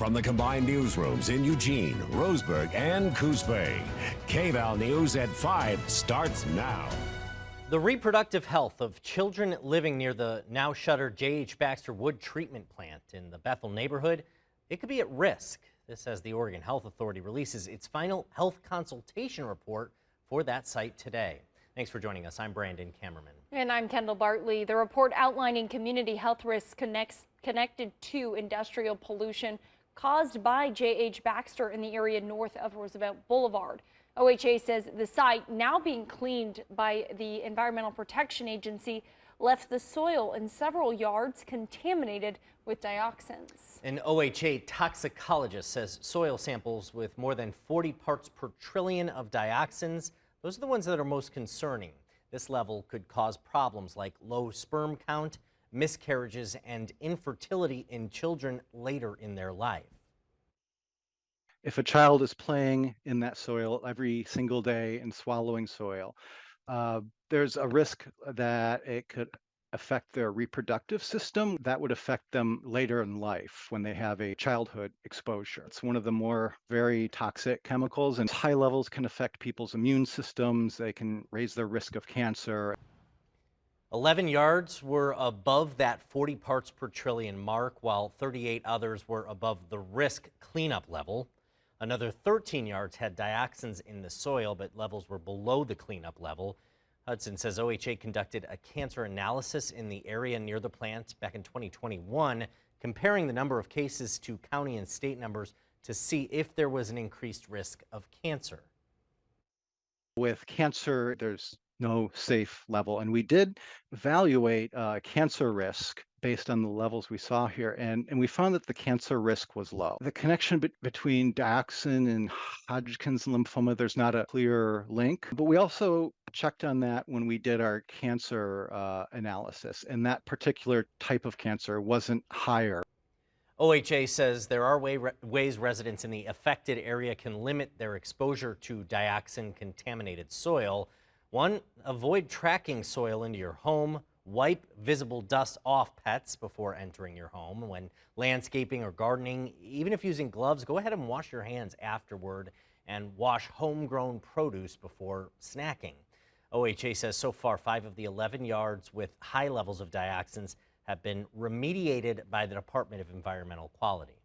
from the combined newsrooms in Eugene, Roseburg, and Coos, KVAL News at 5 starts now. The reproductive health of children living near the now shuttered J.H. Baxter wood treatment plant in the Bethel neighborhood, it could be at risk. This as the Oregon Health Authority releases its final health consultation report for that site today. Thanks for joining us. I'm Brandon Kamerman. And I'm Kendall Bartley. The report outlining community health risks connected to industrial pollution caused by J.H. Baxter in the area north of Roosevelt Boulevard. OHA says the site, now being cleaned by the Environmental Protection Agency, left the soil in several yards contaminated with dioxins. An OHA toxicologist says soil samples with more than 40 parts per trillion of dioxins, those are the ones that are most concerning. This level could cause problems like low sperm count, miscarriages, and infertility in children later in their life. If a child is playing in that soil every single day and swallowing soil, there's a risk that it could affect their reproductive system. That would affect them later in life when they have a childhood exposure. It's one of the more very toxic chemicals, and high levels can affect people's immune systems. They can raise their risk of cancer. 11 yards were above that 40 parts per trillion mark, while 38 others were above the risk cleanup level. Another 13 yards had dioxins in the soil, but levels were below the cleanup level. Hudson says OHA conducted a cancer analysis in the area near the plant back in 2021, comparing the number of cases to county and state numbers to see if there was an increased risk of cancer. With cancer, there's no safe level, and we did evaluate cancer risk based on the levels we saw here, and we found that the cancer risk was low. The connection between dioxin and Hodgkin's lymphoma, there's not a clear link, but we also checked on that when we did our cancer analysis, and that particular type of cancer wasn't higher. OHA says there are ways residents in the affected area can limit their exposure to dioxin-contaminated soil. One, avoid tracking soil into your home. Wipe visible dust off pets before entering your home. When landscaping or gardening, even if using gloves, go ahead and wash your hands afterward, and wash homegrown produce before snacking. OHA says so far 5 of the 11 yards with high levels of dioxins have been remediated by the Department of Environmental Quality.